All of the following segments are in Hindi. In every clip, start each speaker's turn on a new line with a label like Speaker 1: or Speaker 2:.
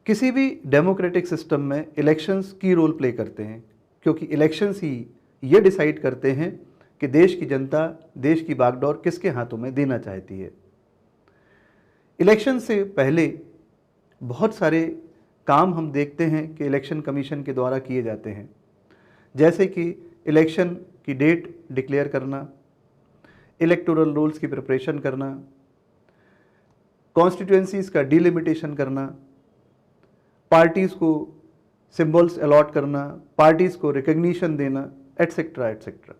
Speaker 1: किसी भी डेमोक्रेटिक सिस्टम में इलेक्शंस की रोल प्ले करते हैं, क्योंकि इलेक्शंस ही ये डिसाइड करते हैं कि देश की जनता देश की बागडोर किसके हाथों में देना चाहती है। इलेक्शन से पहले बहुत सारे काम हम देखते हैं कि इलेक्शन कमीशन के द्वारा किए जाते हैं, जैसे कि इलेक्शन की डेट डिक्लेयर करना, इलेक्टोरल रोल्स की प्रिपरेशन करना, कॉन्स्टिट्यूएंसीज का डिलिमिटेशन करना, पार्टीज़ को सिंबल्स अलॉट करना, पार्टीज़ को रिकग्निशन देना, एटसेट्रा एटसेट्रा।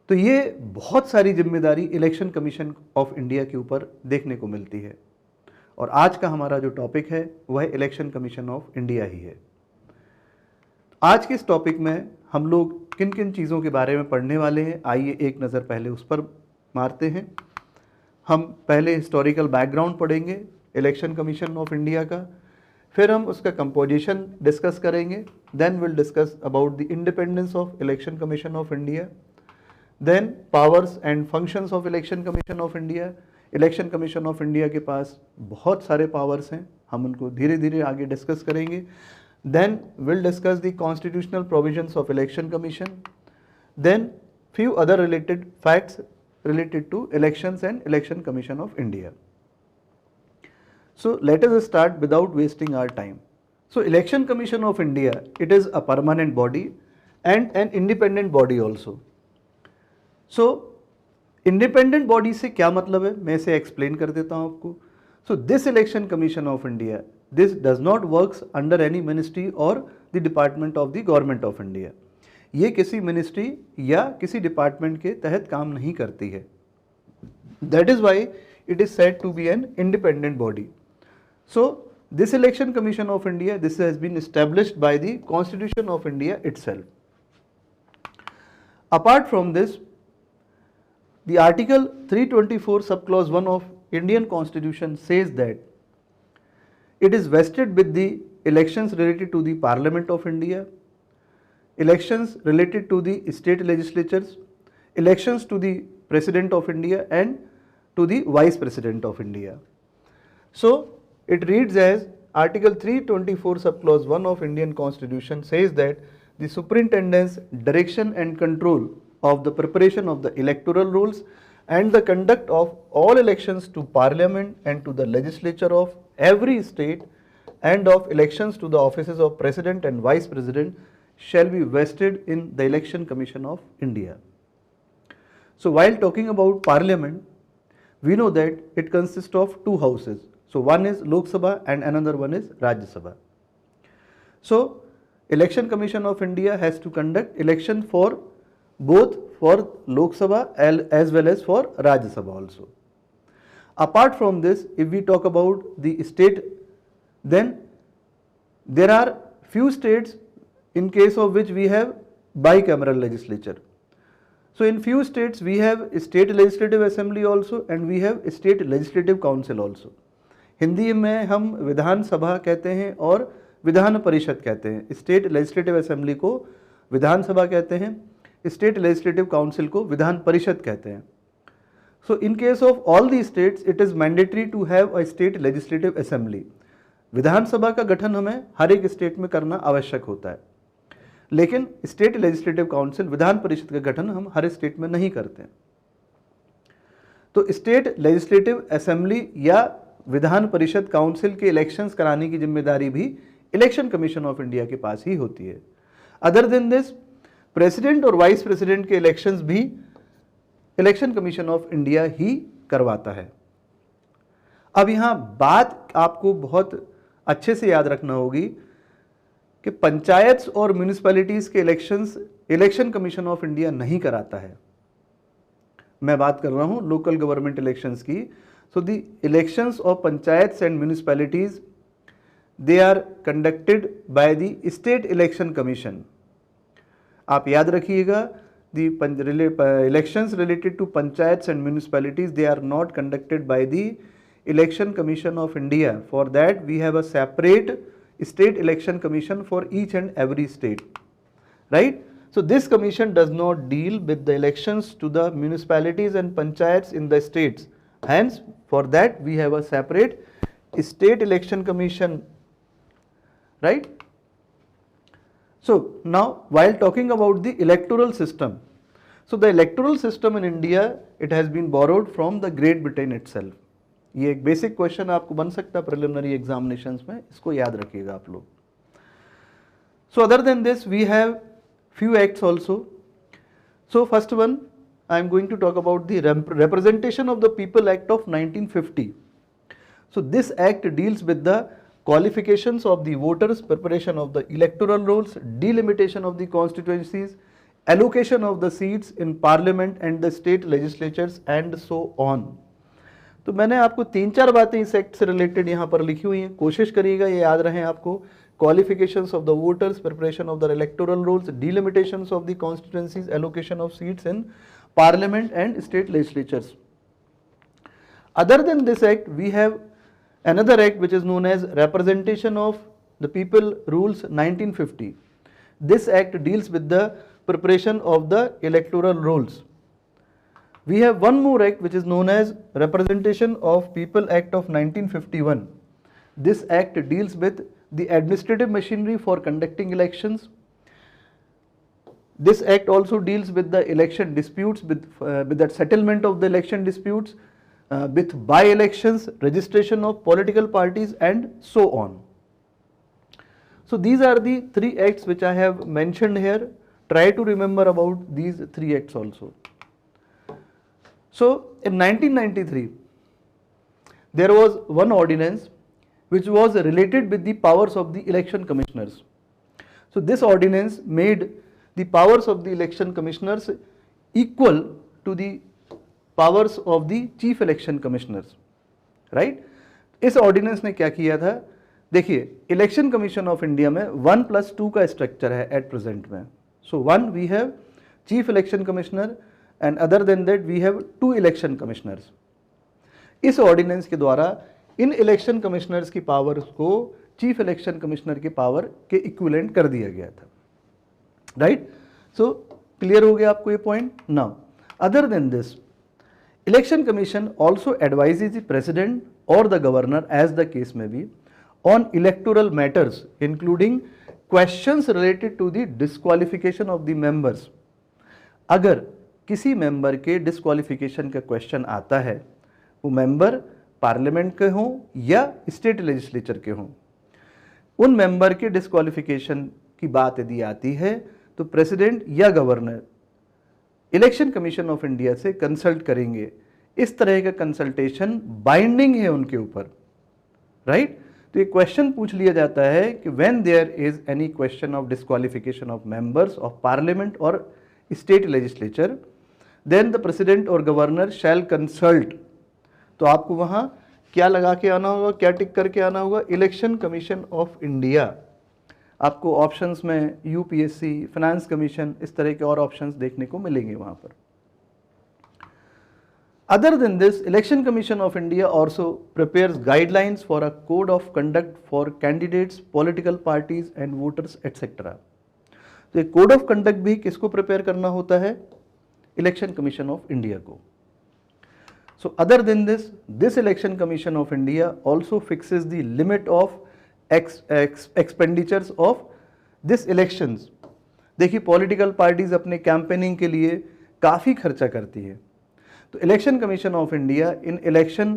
Speaker 1: तो ये बहुत सारी जिम्मेदारी इलेक्शन कमीशन ऑफ इंडिया के ऊपर देखने को मिलती है, और आज का हमारा जो टॉपिक है वह इलेक्शन कमीशन ऑफ इंडिया ही है। आज के इस टॉपिक में हम लोग किन किन चीज़ों के बारे में पढ़ने वाले हैं, आइए एक नज़र पहले उस पर मारते हैं। हम पहले हिस्टोरिकल बैकग्राउंड पढ़ेंगे इलेक्शन कमीशन ऑफ इंडिया का, फिर हम उसका कंपोजिशन डिस्कस करेंगे, then will discuss about the independence of election commission of India, then powers and functions of election commission of India. Election commission of India के पास बहुत सारे पावर्स हैं, हम उनको धीरे धीरे आगे डिस्कस करेंगे। Then will discuss the constitutional provisions of election commission, then few other related facts related to elections and election commission of India. So let us start without wasting our time. So election commission of India, it is a permanent body and an independent body also. So independent body से क्या मतलब है, मैं इसे explain कर देता हूँ आपको. So this election commission of India, this does not works under any ministry or the department of the government of India. ये किसी मिनिस्ट्री या किसी डिपार्टमेंट के तहत काम नहीं करती है। That is why it is said to be an independent body. So this election commission of India, this has been established by the constitution of India itself. Apart from this, the article 324 sub clause 1 of Indian constitution says that it is vested with the elections related to the parliament of India, elections related to the state legislatures, elections to the President of India and to the Vice President of India. So it reads as Article 324 subclause 1 of Indian Constitution says that the superintendence, direction and control of the preparation of the electoral rolls and the conduct of all elections to Parliament and to the legislature of every state and of elections to the offices of President and Vice President shall be vested in the Election Commission of India. So while talking about Parliament, we know that it consists of two houses. So one is Lok Sabha and another one is Rajya Sabha. So Election Commission of India has to conduct election for both for Lok Sabha as well as for Rajya Sabha also. Apart from this, if we talk about the state, then there are few states in case of which we have bicameral legislature. So in few states we have state legislative assembly also and we have state legislative council also. Hindi में हम विधान सभा कहते हैं और विधान परिषद कहते हैं। स्टेट लेजिस्लेटिव असेंबली को विधान सभा कहते हैं, स्टेट लेजिस्लेटिव काउंसिल को विधान परिषद कहते हैं। So in case of all these states, it is mandatory to have a state legislative assembly. विधानसभा का गठन हमें हर एक स्टेट में करना आवश्यक होता है, लेकिन state legislative council Vidhan Parishad का गठन हम हर स्टेट में नहीं करते। तो स्टेट लेजिस्लेटिव असेंबली या विधान परिषद काउंसिल के इलेक्शंस कराने की जिम्मेदारी भी इलेक्शन कमीशन ऑफ इंडिया के पास ही होती है। अदर देन दिस, प्रेसिडेंट और वाइस प्रेसिडेंट के इलेक्शंस भी इलेक्शन कमीशन ऑफ इंडिया ही करवाता है। अब यहाँ बात आपको बहुत अच्छे से याद रखना होगी कि पंचायत और म्यूनिसिपैलिटीज के elections election commission of India नहीं कराता है। मैं बात कर रहा हूँ लोकल गवर्नमेंट इलेक्शंस की। So the elections of panchayat and municipalities, they are conducted by the state election commission. आप याद रखिएगा, the elections related to panchayat and municipalities, they are not conducted by the election commission of India. For that we have a separate state election commission for each and every state, right? So this commission does not deal with the elections to the municipalities and panchayats in the states. Hence for that we have a separate State Election Commission, right? So now while talking about the electoral system, so the electoral system in India, it has been borrowed from the Great Britain itself. ये एक बेसिक क्वेश्चन आपको बन सकता है प्रिलिमिनरी एग्जामिनेशंस में, इसको याद रखिएगा आप लोग. So other than this we have few acts also. So first one I am going to talk about the Representation of the People Act of 1950. So this act deals with the qualifications of the voters, preparation of the electoral rolls, delimitation of the constituencies, allocation of the seats in parliament and the state legislatures and so on. तो मैंने आपको 3-4 बातें इस एक्ट से रिलेटेड यहाँ पर लिखी हुई हैं, कोशिश करिएगा ये याद रहें आपको. Qualifications of the voters, preparation of the electoral rolls, delimitations of the constituencies, allocation of seats in parliament and state legislatures. Other than this act, we have another act which is known as Representation of the People Rules 1950. This act deals with the preparation of the electoral rolls. We have one more act which is known as Representation of People Act of 1951. This act deals with the administrative machinery for conducting elections. This act also deals with the election disputes, with the settlement of the election disputes, with by-elections, registration of political parties and so on. So these are the 3 acts which I have mentioned here. Try to remember about these 3 acts also. So in 1993, there was one ordinance which was related with the powers of the election commissioners. So this ordinance made the powers of the election commissioners equal to the powers of the chief election commissioners, right? इस ऑर्डिनेंस ने क्या किया था, देखिए इलेक्शन कमीशन ऑफ इंडिया में 1+2 का स्ट्रक्चर है एट प्रेजेंट में. So 1 we have chief election commissioner and other than that we have 2 election commissioners. इस ऑर्डिनेंस के द्वारा इन इलेक्शन कमिश्नर्स की पावर्स को चीफ इलेक्शन कमिश्नर के पावर के इक्विवेलेंट कर दिया गया था, राइट? सो क्लियर हो गया आपको ये point. Now other than this, election commission also advises the president और the governor as the case may be on electoral matters including questions related to the disqualification of the members. अगर किसी मेंबर के डिस्क्वालिफिकेशन का क्वेश्चन आता है, वो मेंबर पार्लियामेंट के हों या स्टेट लेजिस्लेचर के हों, उन मेंबर के डिस्क्वालिफिकेशन की बात यदि आती है तो प्रेसिडेंट या governor election commission of India से कंसल्ट करेंगे. इस तरह का कंसल्टेशन बाइंडिंग है उनके ऊपर, राइट? तो ये क्वेश्चन पूछ लिया जाता है कि when there is any question of disqualification of members of parliament और state legislature, then the president और गवर्नर शैल कंसल्ट. तो आपको वहाँ क्या लगा के आना होगा, क्या टिक करके आना होगा, इलेक्शन कमीशन ऑफ इंडिया. आपको ऑप्शंस में यूपीएससी, फाइनेंस कमीशन, इस तरह के और ऑप्शंस देखने को मिलेंगे वहाँ पर. Other than this, election commission of India also prepares guidelines for a code of conduct for candidates, political parties and voters etcetera. तो एक कोड ऑफ कंडक्ट भी किसको प्रिपेयर करना होता है, इलेक्शन कमीशन ऑफ इंडिया को. So other than this, this election commission of India also fixes the limit of expenditures of this elections. देखिए पॉलिटिकल पार्टीज अपने कैंपेनिंग के लिए काफ़ी खर्चा करती है, तो election commission of India in election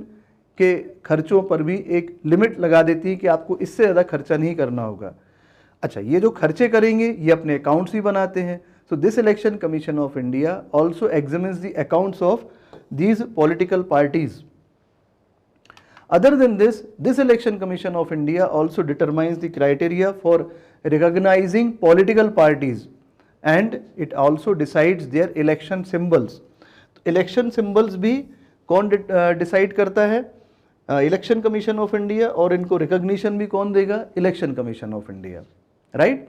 Speaker 1: के खर्चों पर भी एक लिमिट लगा देती है कि आपको इससे ज़्यादा खर्चा नहीं करना होगा. अच्छा, ये जो खर्चे करेंगे ये अपने अकाउंट्स भी बनाते हैं. सो this election commission of India also examines the accounts of these political parties. Other than this, this election commission of India also determines the criteria for recognizing political parties and it also decides their election symbols. Election symbols भी कौन डिसाइड करता है, इलेक्शन कमीशन ऑफ इंडिया, और इनको रिकॉग्निशन भी कौन देगा, election commission of India, right?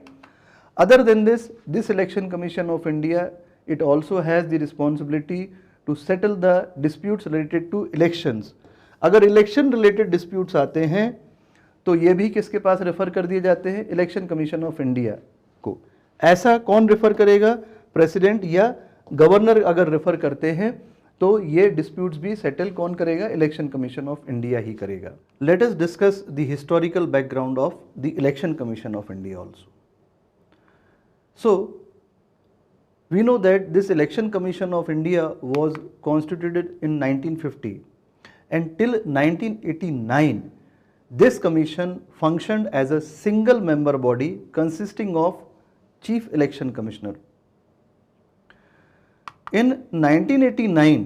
Speaker 1: Other than this, this election commission of India it also has the responsibility to settle the disputes related to elections. अगर इलेक्शन रिलेटेड डिस्प्यूट्स आते हैं तो ये भी किसके पास रेफर कर दिए जाते हैं, इलेक्शन कमीशन ऑफ इंडिया को. ऐसा कौन रेफर करेगा, प्रेसिडेंट या गवर्नर अगर रेफर करते हैं तो ये डिस्प्यूट्स भी सेटल कौन करेगा? इलेक्शन कमीशन ऑफ इंडिया ही करेगा। Late us discuss the historical background of the election commission of India also. So we know that this election commission of India was constituted in 1950, and till 1989 this commission functioned as a single member body consisting of chief election commissioner. In 1989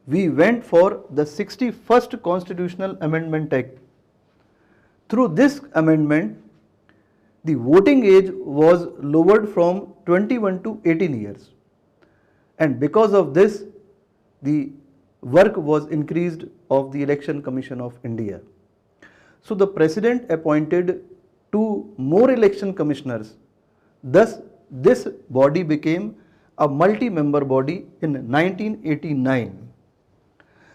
Speaker 1: we went for the 61st constitutional amendment act. Through this amendment the voting age was lowered from 21 to 18 years, and because of this the work was increased of the Election Commission of India. So the president appointed 2 more election commissioners, thus this body became a multi-member body in 1989.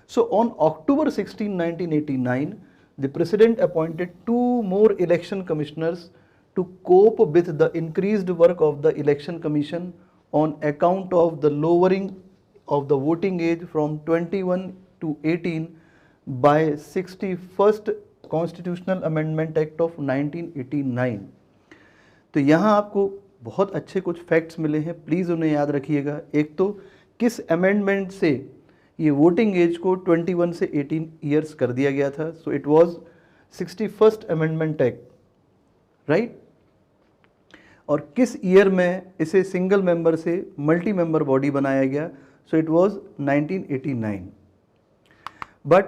Speaker 1: So on October 16, 1989, the president appointed 2 more election commissioners to cope with the increased work of the election commission on account of the lowering of the voting age from 21 to 18 by 61st Constitutional Amendment Act of 1989. तो यहाँ आपको बहुत अच्छे कुछ फैक्ट्स मिले हैं, प्लीज़ उन्हें याद रखिएगा। एक तो किस अमेंडमेंट से ये वोटिंग एज को 21 से 18 ईयर्स कर दिया गया था? So it was 61st amendment act, right? और किस ईयर में इसे सिंगल मेंबर से मल्टी मेंबर बॉडी बनाया गया? So it was 1989. But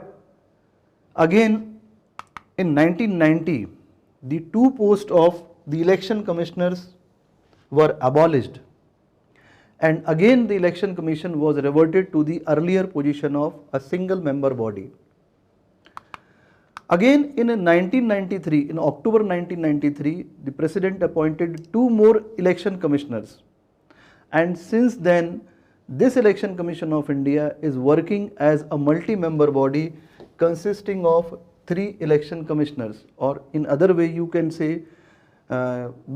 Speaker 1: again in 1990 the 2 post of the election commissioners were abolished, and again the election commission was reverted to the earlier position of a single member body. Again in 1993, in October 1993, the president appointed 2 more election commissioners, and since then this election commission of India is working as a multi-member body consisting of 3 election commissioners, or in other way you can say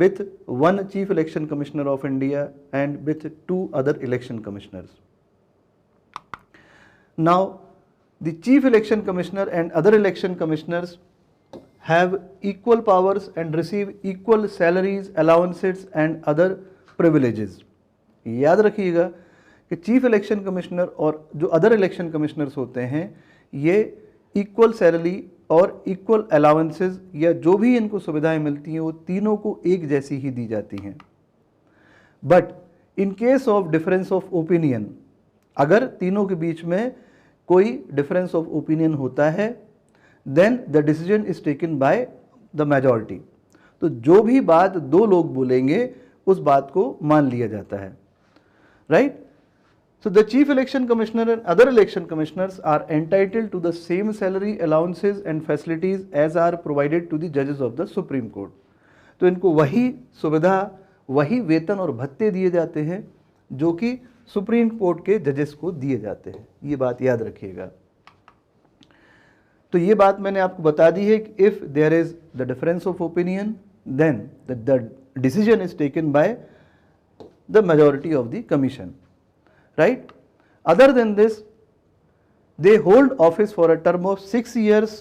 Speaker 1: with 1 chief election commissioner of India and with 2 other election commissioners. Now the chief election commissioner and other election commissioners have equal powers and receive equal salaries, allowances and other privileges. याद रखिएगा कि चीफ इलेक्शन कमिश्नर और जो अदर इलेक्शन कमिश्नर्स होते हैं ये इक्वल सैलरी और इक्वल अलाउंसेस या जो भी इनको सुविधाएं मिलती हैं वो तीनों को एक जैसी ही दी जाती हैं। But in case of difference of opinion, अगर तीनों के बीच में कोई डिफरेंस ऑफ ओपिनियन होता है then the decision is taken by the majority. तो जो भी बात 2 लोग बोलेंगे उस बात को मान लिया जाता है, right? So the chief election commissioner and other election commissioners are entitled to the same salary, allowances and facilities as are provided to the judges of the Supreme Court. तो इनको वही सुविधा, वही वेतन और भत्ते दिए जाते हैं जो कि सुप्रीम कोर्ट के जजेस को दिए जाते हैं। ये बात याद रखिएगा। तो ये बात मैंने आपको बता दी है कि if there is the difference of opinion then the decision is taken by the majority of the commission, right? Other than this, they hold office for a term of 6 years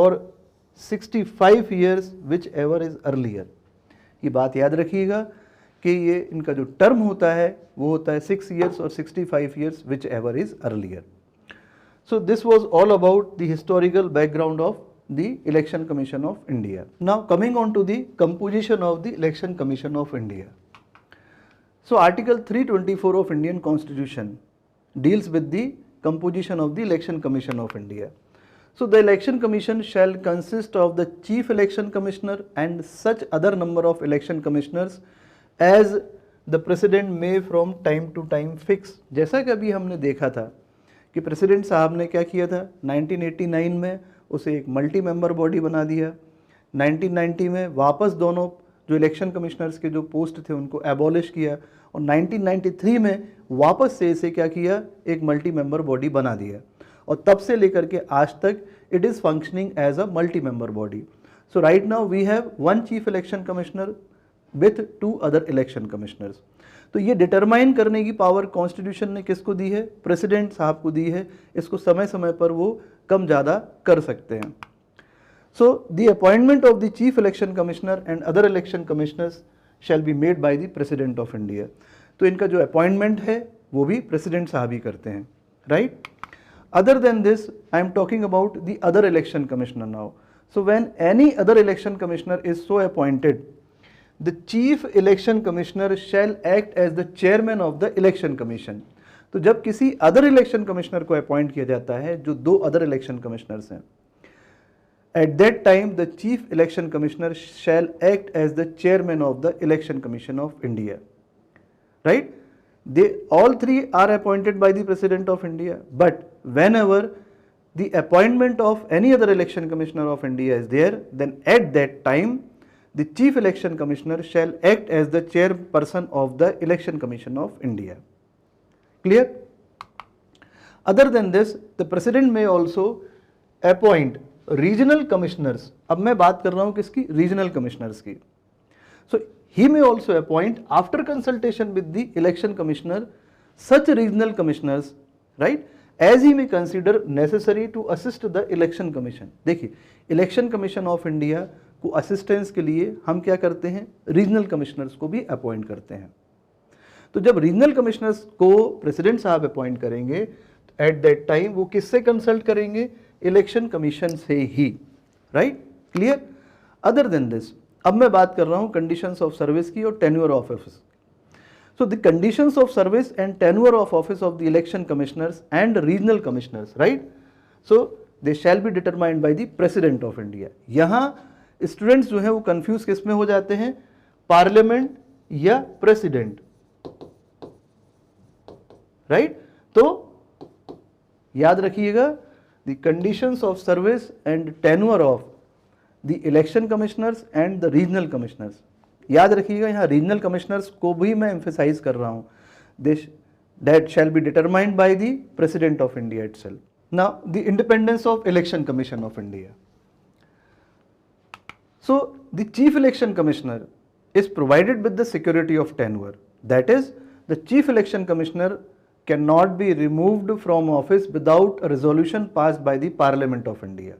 Speaker 1: or 65 years, whichever is earlier. ये बात याद रखिएगा कि ये इनका जो टर्म होता है वो होता है 6 years or 65 years, whichever is earlier. So this was all about the historical background of the Election Commission of India. Now coming on to the composition of the Election Commission of India. So Article 324 of Indian Constitution deals with the composition of the Election Commission of India. So the Election Commission shall consist of the Chief Election Commissioner and such other number of election commissioners as the President may from time to time fix. जैसा कि अभी हमने देखा था कि प्रेसिडेंट साहब ने क्या किया था, 1989 में उसे एक मल्टी मेंबर बॉडी बना दिया, 1990 में वापस दोनों जो इलेक्शन कमिश्नर्स के जो पोस्ट थे उनको एबॉलिश किया और 1993 में वापस से इसे क्या किया, एक मल्टी मेंबर बॉडी बना दिया और तब से लेकर के आज तक it is functioning as a multi member body. So right now we have 1 chief election commissioner with 2 other election commissioners. तो ये डिटरमाइन करने की पावर कॉन्स्टिट्यूशन ने किसको दी है? प्रेसिडेंट साहब को दी है। इसको समय समय पर वो कम ज़्यादा कर सकते हैं। सो the appointment of the chief election commissioner and other election commissioners shall be made by the president of India. तो इनका जो अपॉइंटमेंट है वो भी प्रेसिडेंट साहब ही करते हैं, right? Other than this, I am talking about the other election commissioner now. So when any other election commissioner is so appointed, the chief election commissioner shall act as the chairman of the election commission. तो जब किसी अदर इलेक्शन कमिश्नर को अपॉइंट किया जाता है, जो दो अदर इलेक्शन कमिश्नर्स हैं, at that time the chief election commissioner shall act as the chairman of the election commission of India, right? They all three are appointed by the president of India, but whenever the appointment of any other election commissioner of India is there, then at that time the chief election commissioner shall act as the chairperson of the election commission of India. Clear? Other than this, the president may also appoint regional commissioners. अब मैं बात कर रहा हूं किसकी? regional commissioners की. So he may also appoint, after consultation with the election commissioner, such regional commissioners, right, as he may consider necessary to assist the election commission. देखिए, election commission of India को assistance के लिए हम क्या करते हैं? regional commissioners को भी appoint करते हैं। तो जब regional commissioners को president साहब appoint करेंगे, at that time वो किससे consult करेंगे? election commission से ही, right? Clear? Other than this, अब मैं बात कर रहा हूं कंडीशंस ऑफ सर्विस की और tenure of office. So the conditions of service and tenure of office of the election commissioners and regional commissioners, right? So they shall be determined by the president of India. यहां स्टूडेंट्स जो हैं वो कंफ्यूज किस में हो जाते हैं? पार्लियामेंट या प्रेसिडेंट, राइट? तो याद रखिएगा, the conditions of service and tenure of the election commissioners and the regional commissioners. याद रखिएगा, यहाँ regional commissioners को भी मैं emphasize कर रहा हूँ, that shall be determined by the president of India itself. Now the independence of election commission of India. So the chief election commissioner is provided with the security of tenure. That is, the chief election commissioner cannot be removed from office without a resolution passed by the Parliament of India.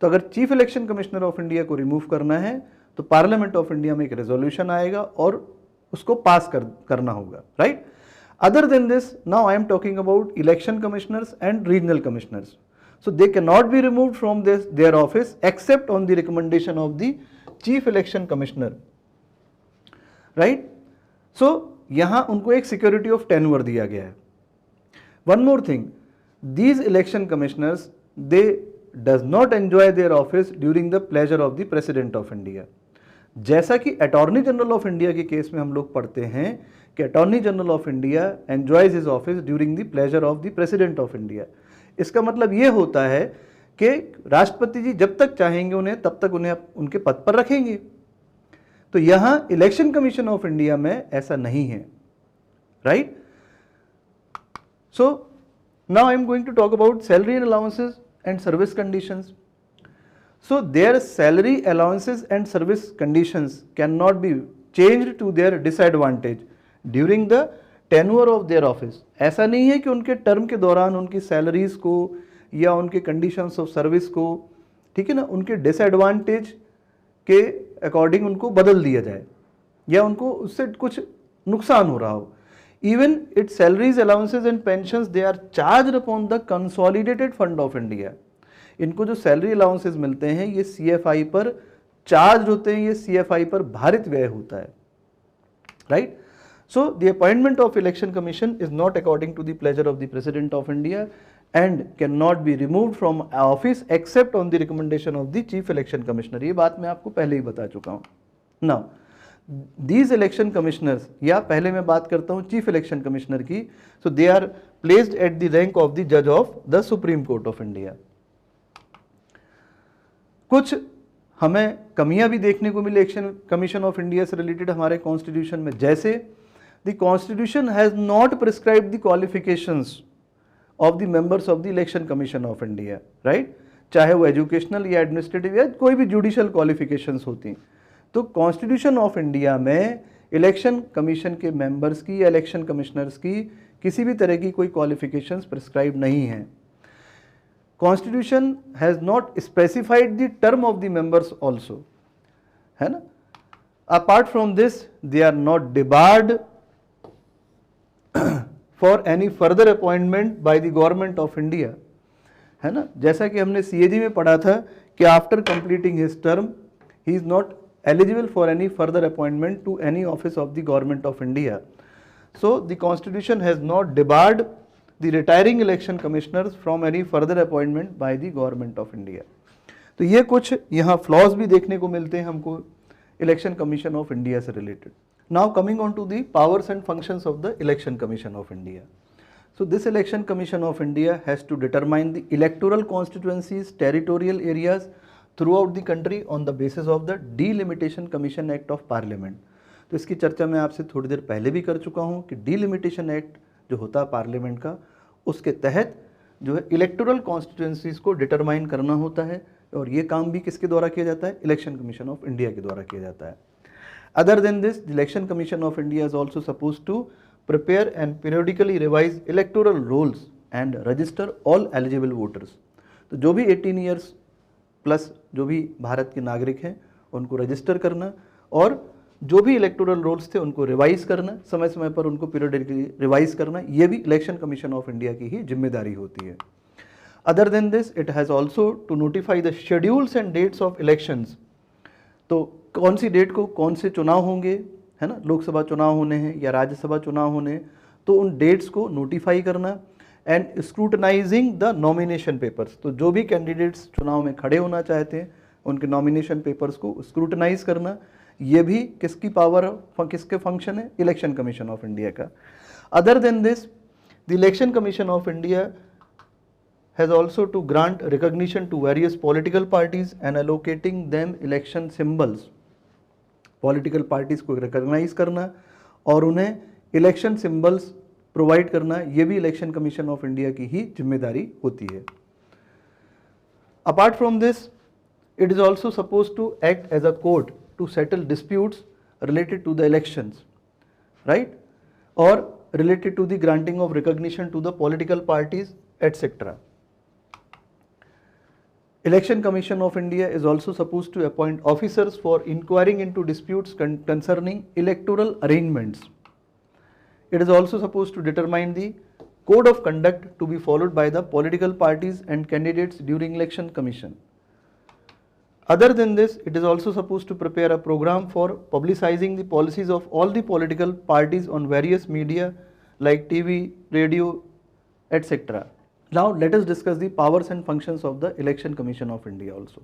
Speaker 1: तो अगर chief election commissioner of India को रिमूव करना है तो पार्लियामेंट ऑफ इंडिया में एक रेजोल्यूशन आएगा और उसको पास करना होगा, right? Other than this, now I am talking about election commissioners and regional commissioners. So they can not be removed from their office except on the recommendation of the chief election commissioner, right? So यहां उनको एक सिक्योरिटी ऑफ टेन्योर दिया गया है. One more thing, these election commissioners they does not enjoy their office during the pleasure of the president of India. जैसा कि अटॉर्नी जनरल ऑफ इंडिया के केस में हम लोग पढ़ते हैं कि attorney general of India enjoys his office during the pleasure of the president of India. इसका मतलब ये होता है कि राष्ट्रपति जी जब तक चाहेंगे उन्हें तब तक उन्हें उनके पद पर रखेंगे. तो यहां इलेक्शन कमीशन ऑफ इंडिया में ऐसा नहीं है, right? So now I am going to talk about salary and allowances and service conditions. So their salary allowances and service conditions cannot be changed to their disadvantage during the tenure of their office. ऐसा नहीं है कि उनके टर्म के दौरान उनकी सैलरीज को या उनके कंडीशंस ऑफ सर्विस को, ठीक है ना, उनके डिसएडवांटेज के अकॉर्डिंग उनको बदल दिया जाए या उनको उससे कुछ नुकसान हो रहा हो. Even its salaries, allowances and pensions, they are charged upon the consolidated fund of India. इनको जो सैलरी अलाउंसेस मिलते हैं ये CFI पर चार्ज होते हैं, ये CFI पर भारित व्यय होता है, right? So the appointment of election commission is not according to the pleasure of the president of India and can not be removed from office except on the recommendation of the chief election commissioner. ये बात मैं आपको पहले ही बता चुका हूँ. नाउ these election commissioners, या पहले मैं बात करता हूँ चीफ इलेक्शन कमिश्नर की. So they are placed at the rank of the जज of the Supreme Court of India. कुछ हमें कमियां भी देखने को मिली इलेक्शन कमीशन ऑफ इंडिया से रिलेटेड हमारे कॉन्स्टिट्यूशन में, जैसे the constitution has not prescribed the qualifications of the members of the election commission of India, right? चाहे वो एजुकेशनल या एडमिनिस्ट्रेटिव या कोई भी जुडिशियल क्वालिफिकेशंस होती. तो कॉन्स्टिट्यूशन ऑफ इंडिया में इलेक्शन कमीशन के मेंबर्स की या इलेक्शन कमिश्नर्स की किसी भी तरह की कोई क्वालिफिकेशंस प्रिस्क्राइब नहीं है। Constitution has not specified the term of the members also, है ना। Apart from this they are not debarred for any further appointment by the government of India, है ना। जैसा कि हमने सीएजी में पढ़ा था कि after completing his term he is not eligible for any further appointment to any office of the government of India. So the constitution has not debarred the retiring election commissioners from any further appointment by the government of India. तो ये कुछ यहाँ फ्लॉज भी देखने को मिलते हैं हमको इलेक्शन कमीशन ऑफ इंडिया से related. Now coming on to the powers and functions of the election commission of India. So this election commission of India has to determine the electoral constituencies, territorial areas throughout the country on the basis of the Delimitation Commission Act of Parliament। तो इसकी चर्चा मैं आपसे थोड़ी देर पहले भी कर चुका हूँ कि डिलिमिटेशन एक्ट जो होता है पार्लियामेंट का, उसके तहत जो है इलेक्टोरल कॉन्स्टिट्यूंसीज को डिटरमाइन करना होता है, और ये काम भी किसके द्वारा किया जाता है, इलेक्शन कमीशन ऑफ इंडिया के द्वारा किया जाता है। Other than this, the election commission of India is also suppose to prepare and periodically revise electoral rolls and register all eligible voters. तो जो भी 18 ईयर्स प्लस जो भी भारत के नागरिक हैं उनको रजिस्टर करना, और जो भी इलेक्टोरल रोल्स थे उनको रिवाइज करना, समय समय पर उनको पीरियडिकली रिवाइज करना, ये भी इलेक्शन कमीशन ऑफ इंडिया की ही जिम्मेदारी होती है। Other than this, it has also to notify the schedules and dates of elections. तो कौन सी डेट को कौन से चुनाव होंगे, है ना, लोकसभा चुनाव होने हैं या राज्यसभा चुनाव होने, तो उन डेट्स को नोटिफाई करना। And scrutinising the nomination papers, तो जो भी कैंडिडेट्स चुनाव में खड़े होना चाहते हैं उनके नॉमिनेशन पेपर्स को स्क्रूटनाइज करना, ये भी किसकी पावर, किसके फंक्शन है, इलेक्शन कमीशन ऑफ इंडिया का। Other than this, the election commission of India has also to grant recognition to various political parties and allocating them election symbols. Political parties को रिकॉग्नाइज करना और उन्हें इलेक्शन सिंबल्स प्रोवाइड करना, ये भी इलेक्शन कमीशन ऑफ इंडिया की ही जिम्मेदारी होती है। Apart from this, it is also suppose to act as a court to settle disputes related to the elections, right, और related to the granting of recognition to the political parties etcetera. Election Commission of India is also supposed to appoint officers for inquiring into disputes concerning electoral arrangements. It is also supposed to determine the code of conduct to be followed by the political parties and candidates during election commission. Other than this, it is also supposed to prepare a program for publicizing the policies of all the political parties on various media like TV, radio, etc. Now let us discuss the powers and functions of the Election Commission of India also.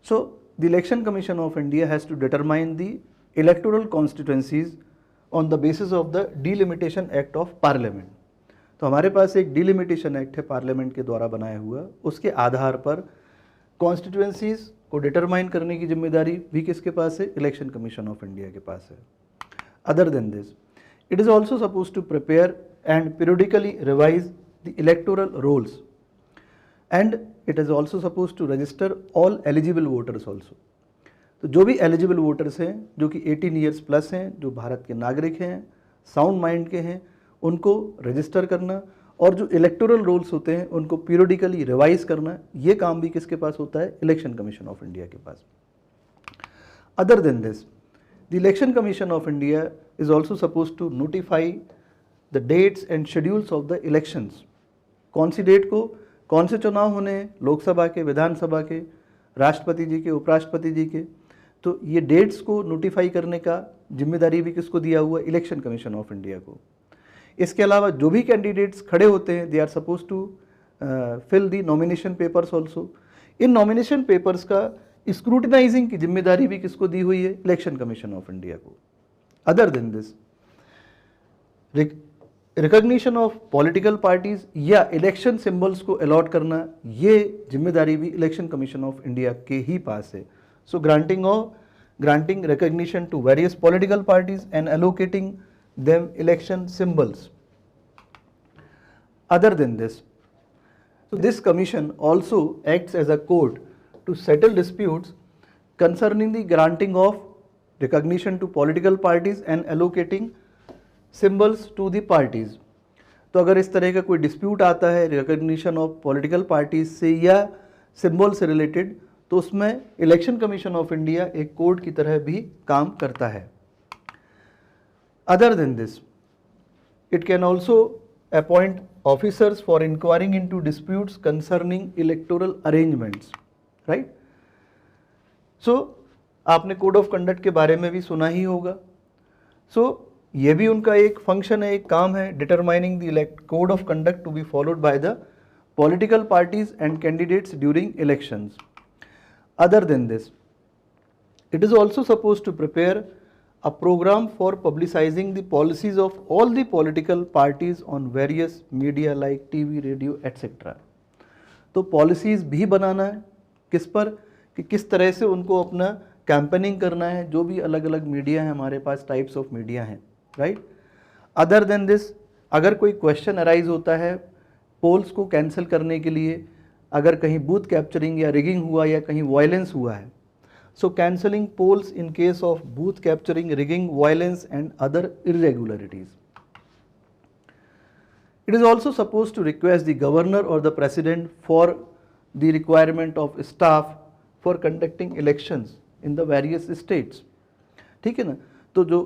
Speaker 1: So the Election Commission of India has to determine the electoral constituencies on the basis of the Delimitation Act of Parliament. तो हमारे पास एक डिलिमिटेशन एक्ट है पार्लियामेंट के द्वारा बनाया हुआ, उसके आधार पर कॉन्स्टिट्यूएंसीज को डिटरमाइन करने की जिम्मेदारी भी किसके पास है, इलेक्शन कमीशन ऑफ इंडिया के पास है। Other than this, it is also suppose to prepare and periodically revise the electoral rolls, and it is also supposed to register all eligible voters also. तो जो भी एलिजिबल वोटर्स हैं जो कि 18 ईयर्स प्लस हैं, जो भारत के नागरिक हैं, साउंड माइंड के हैं, उनको रजिस्टर करना, और जो इलेक्टोरल रोल्स होते हैं उनको पीरियडिकली रिवाइज करना, ये काम भी किसके पास होता है, इलेक्शन कमीशन ऑफ इंडिया के पास। Other than this, the election commission of India is also suppose to notify the dates and schedules of the elections. कौन सी डेट को कौन से चुनाव होने हैं, लोकसभा के, विधानसभा के, राष्ट्रपति जी के, उपराष्ट्रपति जी के, तो ये डेट्स को नोटिफाई करने का जिम्मेदारी भी किसको दिया हुआ, इलेक्शन कमीशन ऑफ इंडिया को। इसके अलावा जो भी कैंडिडेट्स खड़े होते हैं, they are suppose to fill the nomination papers also. इन नॉमिनेशन पेपर्स का स्क्रूटिनाइजिंग की जिम्मेदारी भी किसको दी हुई है, इलेक्शन कमीशन ऑफ इंडिया को। Other than this, recognition of political parties या इलेक्शन सिंबल्स को अलॉट करना, ये जिम्मेदारी भी इलेक्शन कमीशन ऑफ इंडिया के ही पास है। So granting recognition to various political parties and allocating them election symbols. Other than this, so this commission also acts as a court to settle disputes concerning the granting of recognition to political parties and allocating symbols to the parties. तो अगर इस तरह का कोई डिस्प्यूट आता है रिकॉग्निशन ऑफ पॉलिटिकल पार्टीज से या सिंबल से रिलेटेड, तो उसमें इलेक्शन कमीशन ऑफ इंडिया एक कोर्ट की तरह भी काम करता है. Other than this, it can also appoint officers for inquiring into disputes concerning electoral arrangements, right. So आपने कोड ऑफ कंडक्ट के बारे में भी सुना ही होगा. सो ये भी उनका एक फंक्शन है, एक काम है, determining the code of conduct to be followed by the political parties and candidates during elections. Other than this, it is also supposed to prepare a program for publicizing the policies of all the political parties on various media like TV, radio, etc. तो पॉलिसीज़ भी बनाना है किस पर, कि किस तरह से उनको अपना कैंपेनिंग करना है, जो भी अलग अलग मीडिया है हमारे पास, टाइप्स ऑफ मीडिया हैं, राइट. अदर देन दिस, अगर कोई क्वेश्चन अराइज होता है पोल्स को कैंसिल करने के लिए, अगर कहीं बूथ कैप्चरिंग या रिगिंग हुआ या कहीं वायलेंस हुआ है, so cancelling polls in case of booth capturing, rigging, violence and other irregularities. It is also supposed to request the governor or the president for the requirement of staff for conducting elections in the various states. ठीक है ना. तो जो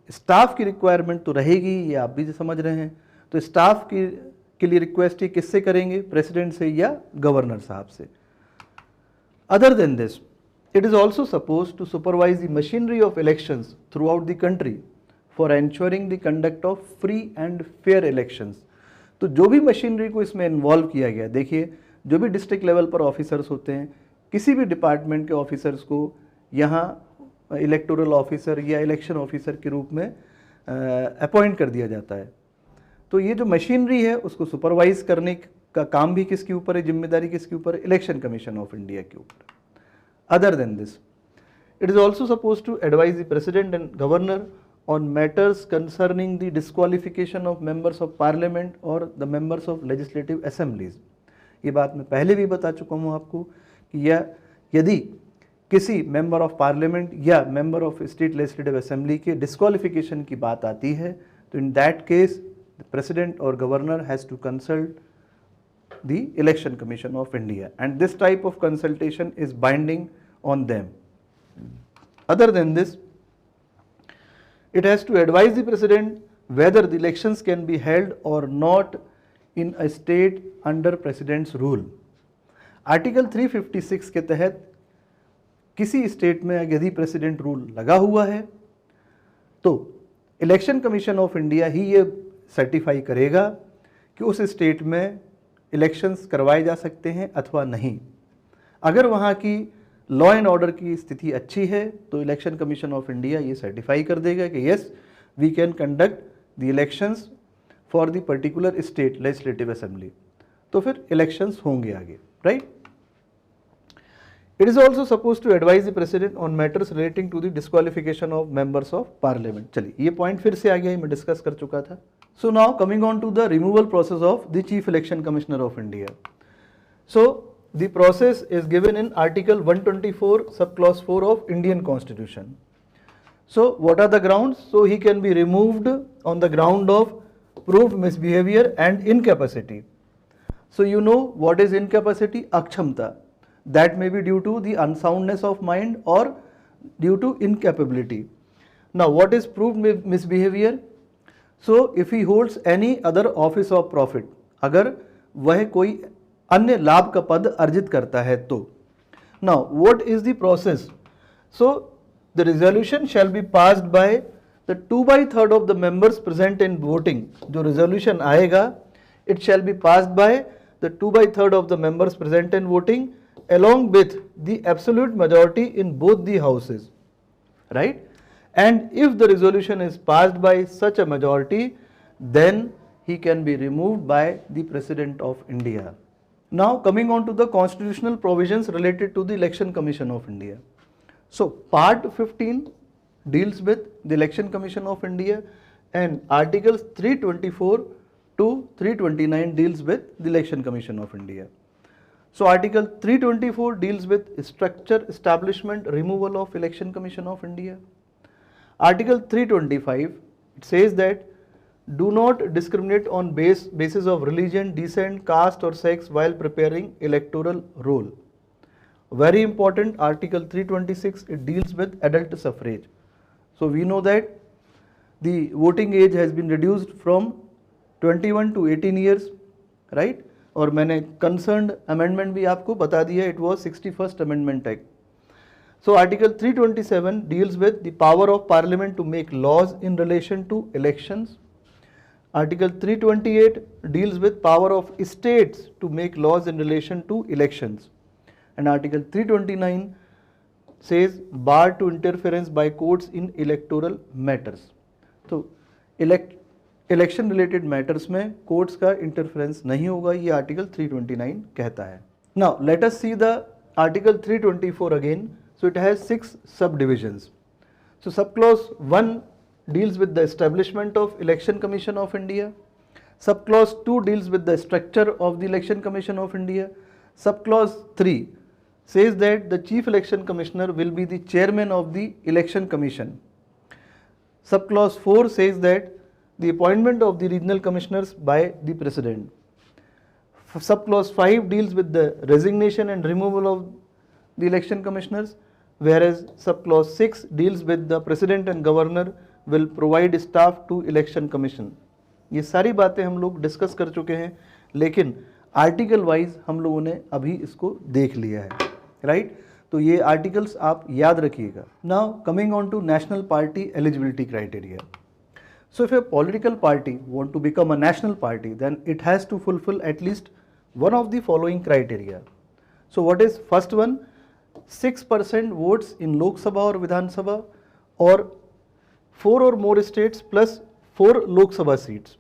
Speaker 1: स्टाफ की रिक्वायरमेंट तो रहेगी, ये आप भी समझ रहे हैं. तो स्टाफ के लिए रिक्वेस्ट ही किससे करेंगे, प्रेसिडेंट से या गवर्नर साहब से. Other than this, it is also supposed to supervise the machinery of elections throughout the country for ensuring the conduct of free and fair elections. तो जो भी मशीनरी को इसमें इन्वॉल्व किया गया, देखिए जो भी डिस्ट्रिक्ट लेवल पर ऑफिसर्स होते हैं, किसी भी डिपार्टमेंट के ऑफिसर्स को यहाँ इलेक्टोरल ऑफिसर या इलेक्शन ऑफिसर के रूप में अपॉइंट कर दिया जाता है. तो ये जो मशीनरी है उसको सुपरवाइज करने का काम भी किसके ऊपर है, जिम्मेदारी किसके ऊपर है, इलेक्शन कमीशन ऑफ इंडिया के ऊपर. Other than this, it is also supposed to advise the president and governor on matters concerning the disqualification of members of parliament or the members of legislative assemblies. ये बात मैं पहले भी बता चुका हूँ आपको कि यदि किसी मेंबर ऑफ पार्लियामेंट या member of state legislative assembly के डिस्क्वालिफिकेशन की बात आती है, तो in that case the president और governor has to consult the Election Commission of India, and this type of consultation is binding on them. Other than this, it has to advise the president whether the elections can be held or not in a state under president's rule. Article 356 के तहत किसी स्टेट में यदि प्रेसिडेंट रूल लगा हुआ है तो इलेक्शन कमीशन ऑफ इंडिया ही ये सर्टिफाई करेगा कि उस स्टेट में इलेक्शंस करवाए जा सकते हैं अथवा नहीं. अगर वहाँ की लॉ एंड ऑर्डर की स्थिति अच्छी है तो इलेक्शन कमीशन ऑफ इंडिया ये सर्टिफाई कर देगा कि yes we can conduct the elections for the particular state legislative assembly. तो फिर इलेक्शंस होंगे आगे, right. It is also suppose to advise the president on matters relating to the disqualification of members of parliament. चलिए ये पॉइंट फिर से आ गया, मैं डिस्कस कर चुका था. So now coming on to the removal process of the Chief Election Commissioner of India. So the process is given in Article 124 subclause 4 of Indian Constitution. So what are the grounds? So he can be removed on the ground of proved misbehavior and incapacity. So you know what is incapacity? Akshamta. That may be due to the unsoundness of mind or due to incapability. Now what is proved misbehavior? So if he holds any other office of profit, अगर वह कोई अन्य लाभ का पद अर्जित करता है तो. Now what is the process? So the resolution shall be passed by the 2/3 of the members present in voting. जो resolution आएगा it shall be passed by the 2/3 of the members present in voting along with the absolute majority in both the houses, right? And if the resolution is passed by such a majority, then he can be removed by the President of India. Now coming on to the constitutional provisions related to the Election Commission of India. So Part 15 deals with the Election Commission of India and Articles 324 to 329 deals with the Election Commission of India. So Article 324 deals with structure, establishment, removal of Election Commission of India. Article 325, it says that do not discriminate on basis of religion, descent, caste or sex while preparing electoral roll. Very important, Article 326, it deals with adult suffrage. So we know that the voting age has been reduced from 21 to 18 years, right? और मैंने concerned amendment भी आपको बता दिया, it was 61st Amendment Act. So Article 327 deals with the power of Parliament to make laws in relation to elections. Article 328 deals with power of states to make laws in relation to elections. And Article 329 says bar to interference by courts in electoral matters. तो इलेक्शन रिलेटेड मैटर्स में कोर्ट्स का इंटरफेरेंस नहीं होगा, ये आर्टिकल 329 कहता है. Now let us see the article 324 again. So it has 6 सब डिविजन्स. सो सब clause 1 deals with the establishment of Election Commission of India. Subclause 2 deals with the structure of the Election Commission of India. Subclause 3 says that the Chief Election Commissioner will be the chairman of the Election Commission. Subclause 4 says that the appointment of the regional commissioners by the President. Subclause 5 deals with the resignation and removal of the election commissioners, whereas subclause 6 deals with the President and Governor will provide staff to Election Commission. ये सारी बातें हम लोग डिस्कस कर चुके हैं, लेकिन आर्टिकल वाइज हम लोगों ने अभी इसको देख लिया है, राइट? तो ये आर्टिकल्स आप याद रखिएगा. Now coming on to national party eligibility criteria. So if a political party want to become a national party, then it has to fulfill at least one of the following criteria. So what is first one? 6% votes in Lok Sabha or Vidhan Sabha, or 4 or more states plus 4 Lok Sabha seats.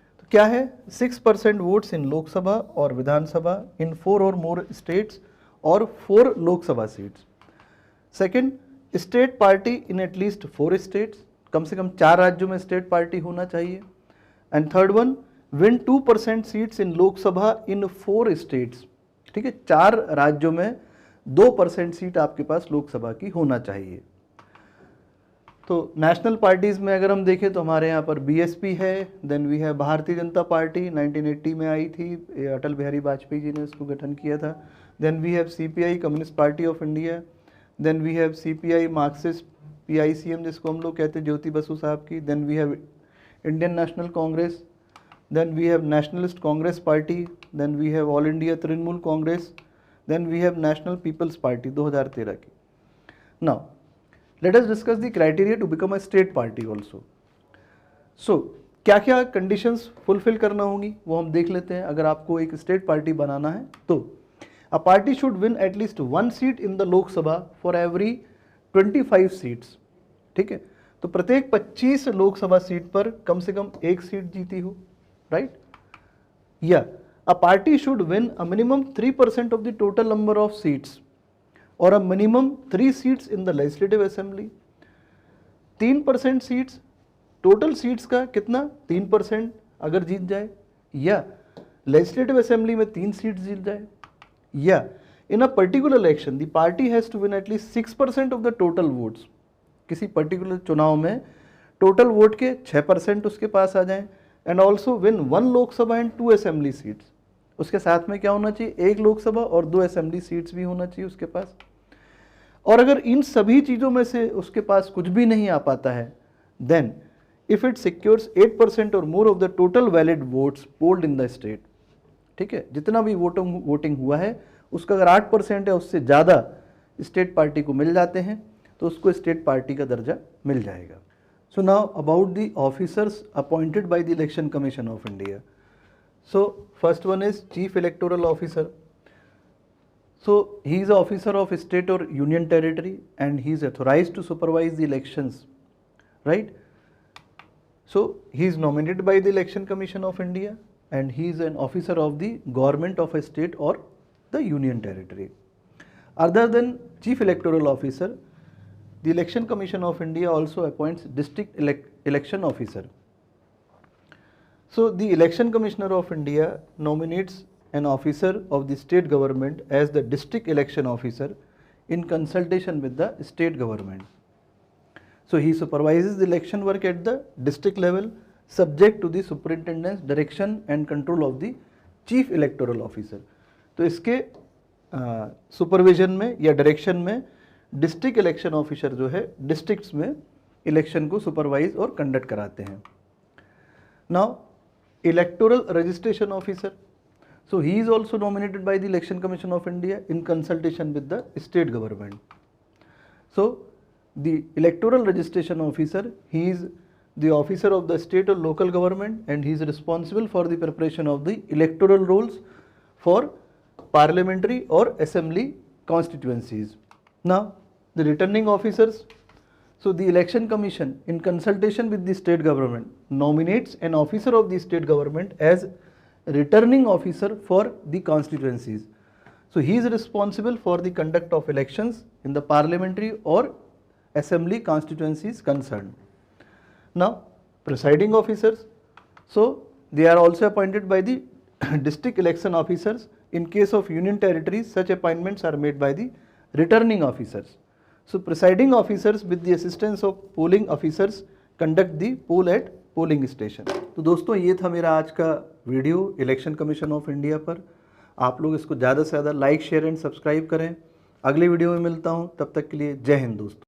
Speaker 1: तो क्या है? 6% votes in Lok Sabha or Vidhan Sabha in 4 or more states or 4 Lok Sabha seats. Second, state party in at least 4 states. कम से कम 4 राज्यों में स्टेट पार्टी होना चाहिए. And third one, win 2% seats in Lok Sabha in 4 states. ठीक है, 4 राज्यों में 2% सीट आपके पास लोकसभा की होना चाहिए. तो नेशनल पार्टीज में अगर हम देखें तो हमारे यहाँ पर बीएसपी है, देन वी है भारतीय जनता पार्टी 1980 में आई थी, अटल बिहारी वाजपेयी जी ने इसको गठन किया था. Then we have CPI communist party of India, then we have CPI Marxist PICM जिसको हम लोग कहते हैं ज्योति बसु साहब की, then we have Indian National Congress, then we have Nationalist Congress Party, then we have All India Trinamool Congress, then we have National People's Party 2013 की. Now let us discuss the criteria to become a state party also. So क्या क्या कंडीशंस फुलफिल करना होंगी वो हम देख लेते हैं. अगर आपको एक स्टेट पार्टी बनाना है तो अ party should win at least 1 seat in the Lok Sabha for every 25 seats. ठीक है, तो प्रत्येक 25 लोकसभा सीट पर कम से कम 1 सीट जीती हो, राइट? या a party should win a minimum 3% of the total number of seats और a minimum 3 seats in the legislative assembly. 3% seats, total seats का कितना? 3% अगर जीत जाए, या लेजिस्लेटिव असेंबली में 3 सीट्स जीत जाए, या in a particular election the party has to win at least 6% of the total votes. किसी पर्टिकुलर चुनाव में टोटल वोट के 6% उसके पास आ जाएं, and also win 1 Lok Sabha and 2 assembly seats. उसके साथ में क्या होना चाहिए? 1 लोकसभा और 2 असेंबली सीट्स भी होना चाहिए उसके पास. और अगर इन सभी चीज़ों में से उसके पास कुछ भी नहीं आ पाता है, देन इफ इट सिक्योर्स 8% और more of the total valid votes polled in the state. ठीक है, जितना भी वोटिंग हुआ है उसका अगर 8% है उससे ज़्यादा स्टेट पार्टी को मिल जाते हैं तो उसको स्टेट पार्टी का दर्जा मिल जाएगा. So now about the officers appointed by the election commission of India. So first one is chief electoral officer. So he is officer of state और union territory and he is authorised to supervise the elections, right? So he is nominated by the election commission of India and he is an officer of the government of a state or the union territory. Other than chief electoral officer, the election commission of India also appoints district election officer. So the election commissioner of India nominates an officer of the state government as the district election officer in consultation with the state government. So he supervises the election work at the district level subject to the superintendent's direction and control of the chief electoral officer. तो इसके सुपरविजन में या डायरेक्शन में डिस्ट्रिक्ट इलेक्शन ऑफिसर जो है डिस्ट्रिक्ट्स में इलेक्शन को सुपरवाइज और कंडक्ट कराते हैं. Now electoral registration officer, so he is also nominated by the Election Commission of India in consultation with the state government. So the electoral registration officer, he is the officer of the state or local government and he is responsible for the preparation of the electoral rolls for parliamentary or assembly constituencies. Now the returning officers, so the election commission in consultation with the state government nominates an officer of the state government as returning officer for the constituencies. So he is responsible for the conduct of elections in the parliamentary or assembly constituencies concerned. Now presiding officers, so they are also appointed by the district election officers. In case of union territories, such appointments are made by the returning officers. So presiding officers with the assistance of polling officers conduct the poll at polling station. तो दोस्तों ये था मेरा आज का video election commission of India पर. आप लोग इसको ज़्यादा से ज़्यादा लाइक शेयर एंड सब्सक्राइब करें. अगले वीडियो में मिलता हूँ, तब तक के लिए जय हिंद दोस्तों.